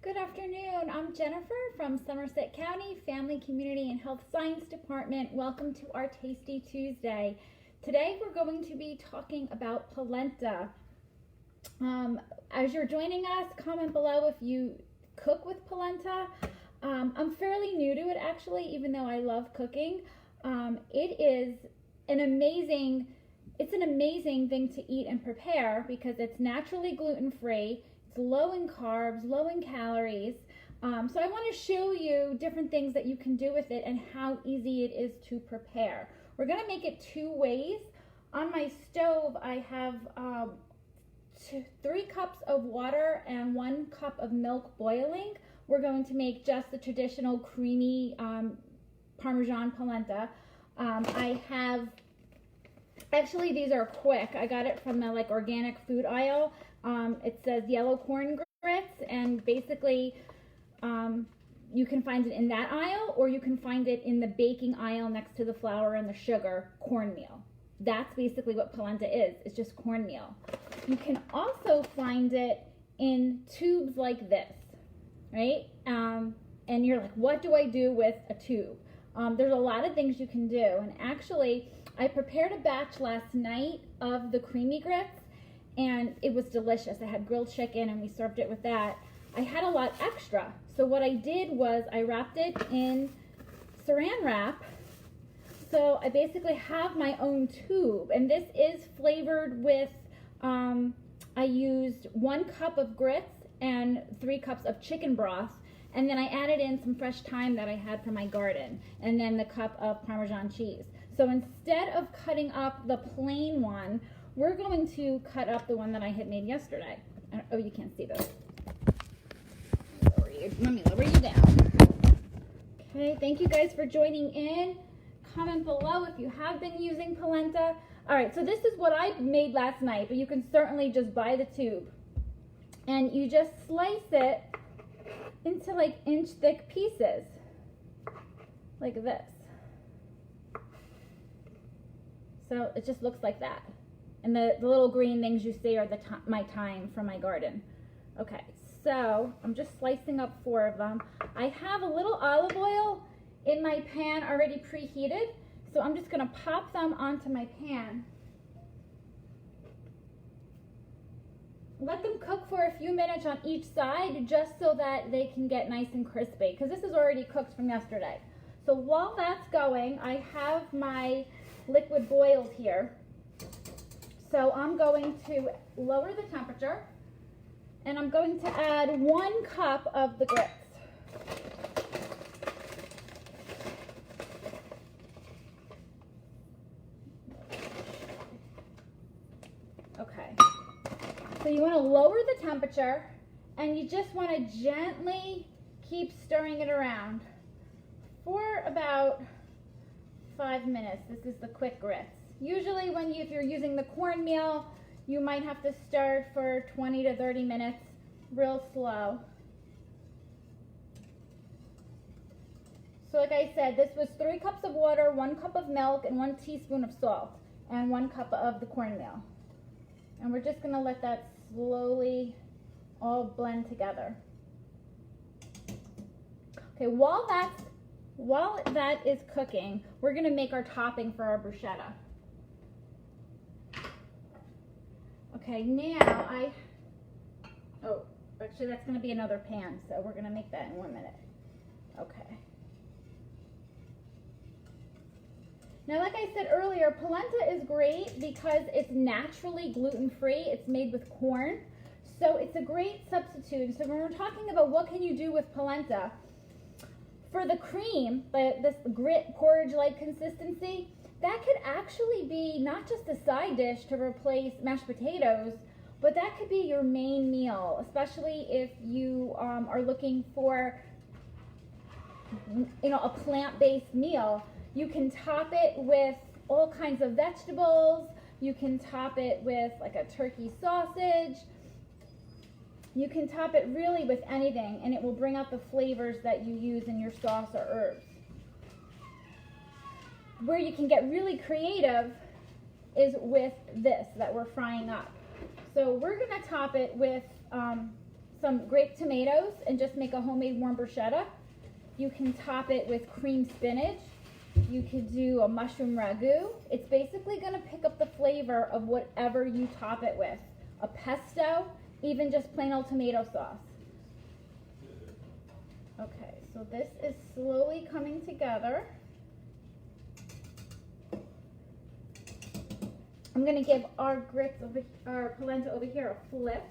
Good afternoon. I'm Jennifer from Somerset County Family, Community, and Health Science Department. Welcome to our Tasty Tuesday. Today we're going to be talking about polenta. As you're joining us, comment below if you cook with polenta. I'm fairly new to it actually, even though I love cooking. It is an amazing thing to eat and prepare because it's naturally gluten-free. It's low in carbs, low in calories. So I want to show you different things that you can do with it and how easy it is to prepare. We're going to make it two ways. On my stove, I have 3 cups of water and 1 cup of milk boiling. We're going to make just the traditional creamy Parmesan polenta. Actually, these are quick. I got it from the organic food aisle. It says yellow corn grits, and basically you can find it in that aisle, or you can find it in the baking aisle next to the flour and the sugar, cornmeal. That's basically what polenta is. It's just cornmeal. You can also find it in tubes like this, right? And you're like, what do I do with a tube? There's a lot of things you can do, and actually I prepared a batch last night of the creamy grits, and it was delicious. I had grilled chicken and we served it with that. I had a lot extra, so what I did was I wrapped it in saran wrap. So I basically have my own tube, and this is flavored with, I used 1 cup of grits and 3 cups of chicken broth, and then I added in some fresh thyme that I had from my garden, and then the cup of Parmesan cheese. So instead of cutting up the plain one, we're going to cut up the one that I had made yesterday. Oh, you can't see this. Let me lower you down. Okay, thank you guys for joining in. Comment below if you have been using polenta. All right, so this is what I made last night, but you can certainly just buy the tube. And you just slice it into like inch-thick pieces, like this. So it just looks like that. And the little green things you see are my thyme from my garden. Okay, so I'm just slicing up 4 of them. I have a little olive oil in my pan already preheated, so I'm just gonna pop them onto my pan. Let them cook for a few minutes on each side just so that they can get nice and crispy, because this is already cooked from yesterday. So while that's going, I have my liquid boiled here. So I'm going to lower the temperature, and I'm going to add 1 cup of the grits. Okay, so you want to lower the temperature, and you just want to gently keep stirring it around for about 5 minutes. This is the quick grits. Usually if you're using the cornmeal, you might have to stir for 20 to 30 minutes, real slow. So like I said, this was 3 cups of water, 1 cup of milk, and 1 teaspoon of salt, and 1 cup of the cornmeal. And we're just gonna let that slowly all blend together. Okay, while that is cooking, we're gonna make our topping for our bruschetta. Okay, now actually that's going to be another pan, so we're going to make that in 1 minute. Okay. Now, like I said earlier, polenta is great because it's naturally gluten-free. It's made with corn, so it's a great substitute. So when we're talking about what can you do with polenta, for the cream, this grit porridge-like consistency, that could actually be not just a side dish to replace mashed potatoes, but that could be your main meal, especially if you are looking for, a plant-based meal. You can top it with all kinds of vegetables. You can top it with like a turkey sausage. You can top it really with anything, and it will bring out the flavors that you use in your sauce or herbs. Where you can get really creative is with this that we're frying up. So we're going to top it with some some grape tomatoes and just make a homemade warm bruschetta. You can top it with cream spinach. You could do a mushroom ragu. It's basically going to pick up the flavor of whatever you top it with. A pesto, even just plain old tomato sauce. Okay, so this is slowly coming together. I'm going to give our polenta over here a flip.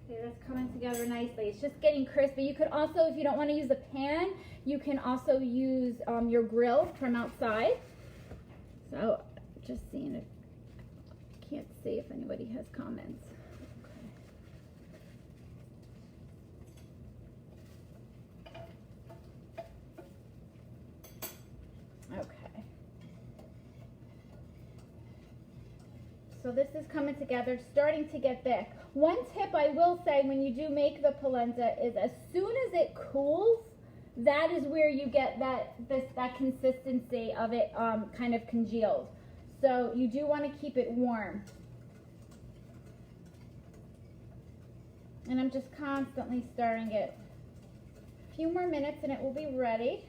Okay, that's coming together nicely. It's just getting crispy. You could also, if you don't want to use a pan, you can also use your grill from outside. So, just seeing if, can't see if anybody has comments. Okay. So this is coming together, starting to get thick. One tip I will say when you do make the polenta is as soon as it cools, that is where you get that consistency of it kind of congealed. So you do want to keep it warm. And I'm just constantly stirring it. A few more minutes and it will be ready.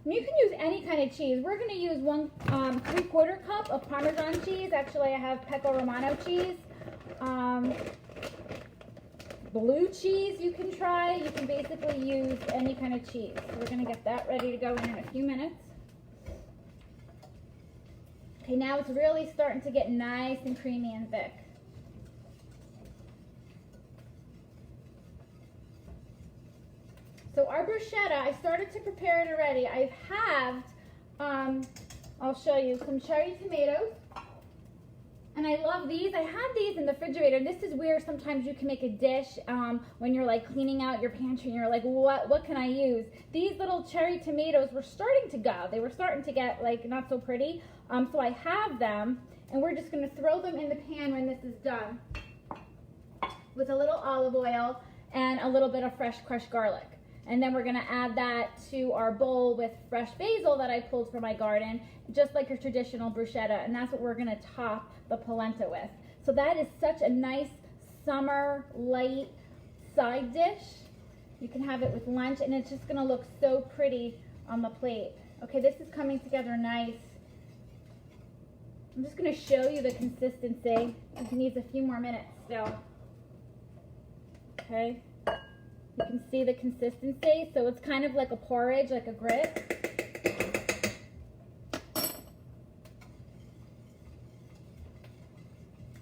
You can use any kind of cheese. We're going to use 1 3/4 cup of Parmesan cheese. Actually, I have Pecco Romano cheese. Blue cheese you can try. You can basically use any kind of cheese. So we're going to get that ready to go in a few minutes. Okay, now it's really starting to get nice and creamy and thick. So our bruschetta, I started to prepare it already. I've halved, I'll show you, some cherry tomatoes. And I love these. I had these in the refrigerator. This is where sometimes you can make a dish when you're like cleaning out your pantry and you're like, what can I use? These little cherry tomatoes were starting to go. They were starting to get like not so pretty. So I have them and we're just gonna throw them in the pan when this is done with a little olive oil and a little bit of fresh crushed garlic. And then we're gonna add that to our bowl with fresh basil that I pulled from my garden, just like a traditional bruschetta, and that's what we're gonna top the polenta with. So that is such a nice summer light side dish. You can have it with lunch and it's just gonna look so pretty on the plate. Okay, this is coming together nice. I'm just gonna show you the consistency. It needs a few more minutes still. Okay. You can see the consistency, so it's kind of like a porridge, like a grit.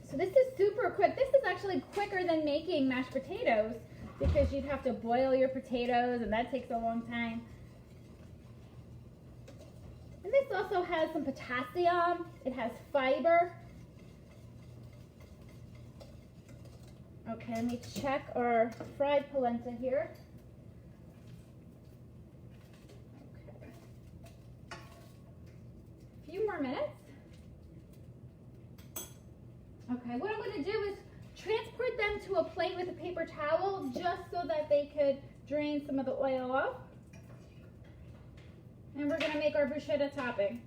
So this is super quick. This is actually quicker than making mashed potatoes because you'd have to boil your potatoes and that takes a long time. And this also has some potassium. It has fiber. Okay, let me check our fried polenta here. Okay. A few more minutes. Okay, what I'm going to do is transport them to a plate with a paper towel just so that they could drain some of the oil off. And we're going to make our bruschetta topping.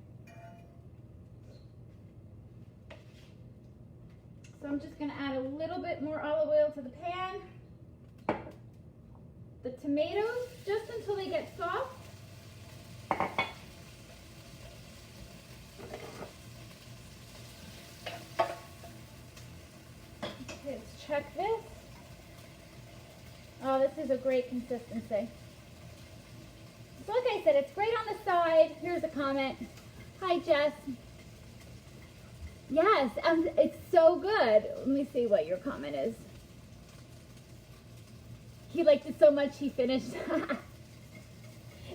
So I'm just going to add a little bit more olive oil to the pan. The tomatoes, just until they get soft. Okay, let's check this. Oh, this is a great consistency. So like I said, it's great on the side. Here's a comment. Hi, Jess. Yes, it's so good. Let me see what your comment is. He liked it so much he finished.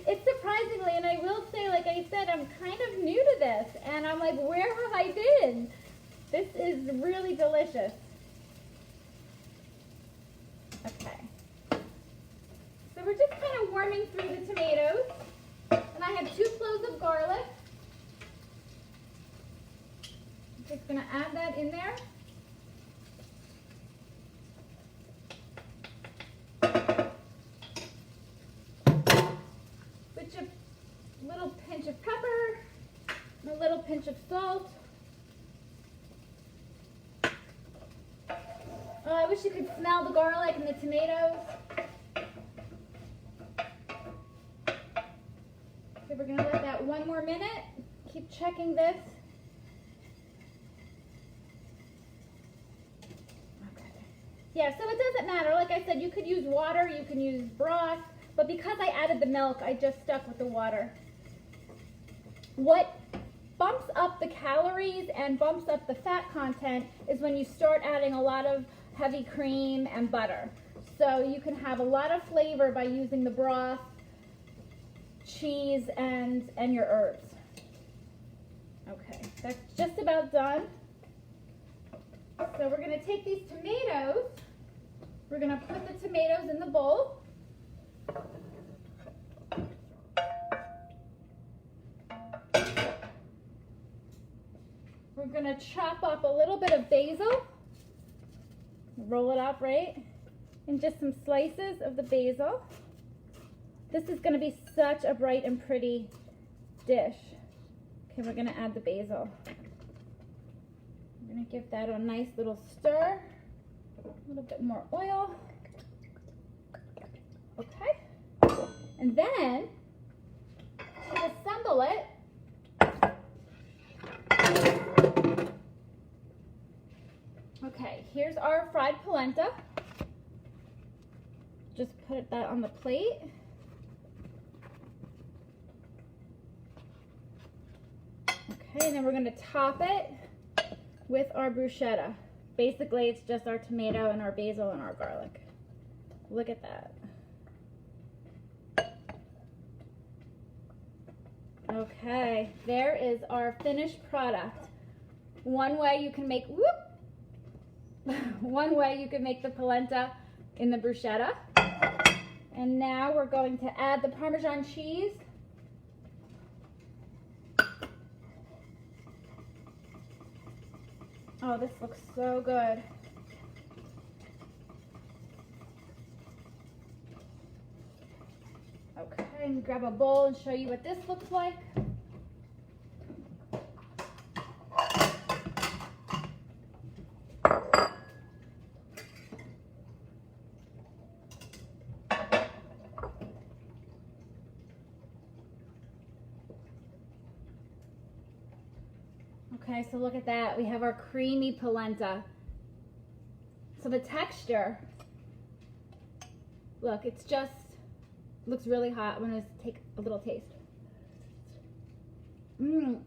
It's surprisingly, and I will say, like I said, I'm kind of new to this. And I'm like, where have I been? This is really delicious. Okay. So we're just kind of warming through the tomatoes. And I have 2 cloves of garlic. Just going to add that in there. Put your little little pinch of salt. Oh, I wish you could smell the garlic and the tomatoes. Okay, we're gonna let that 1 more minute. Keep checking this. Okay. Yeah, so it doesn't matter. Like I said, you could use water, you can use broth, but because I added the milk, I just stuck with the water. What bumps up the calories and bumps up the fat content is when you start adding a lot of heavy cream and butter. So you can have a lot of flavor by using the broth, cheese, and your herbs. Okay, that's just about done. So we're gonna take these tomatoes, we're gonna put the tomatoes in the bowl. We're gonna chop up a little bit of basil. Roll it up, right? And just some slices of the basil. This is going to be such a bright and pretty dish. Okay, we're going to add the basil. I'm going to give that a nice little stir. A little bit more oil. Okay. And then, to assemble it, okay, here's our fried polenta. Just put that on the plate. Okay, and then we're going to top it with our bruschetta. Basically, it's just our tomato and our basil and our garlic. Look at that. Okay, there is our finished product. One way you can make, one way you can make the polenta in the bruschetta. And now we're going to add the Parmesan cheese. Oh, this looks so good. Okay, and grab a bowl and show you what this looks like. Okay, so look at that. We have our creamy polenta. So the texture, look, it's just, looks really hot. I'm gonna take a little taste.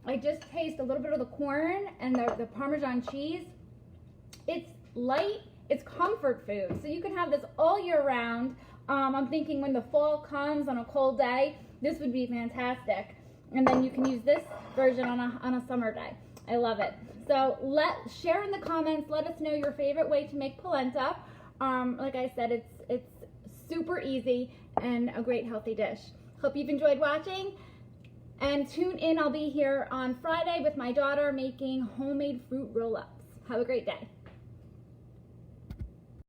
I just taste a little bit of the corn and the Parmesan cheese. It's light, it's comfort food. So you can have this all year round. I'm thinking when the fall comes on a cold day, this would be fantastic. And then you can use this version on a summer day. I love it. So share in the comments. Let us know your favorite way to make polenta. Like I said, it's super easy and a great healthy dish. Hope you've enjoyed watching. And tune in. I'll be here on Friday with my daughter making homemade fruit roll-ups. Have a great day.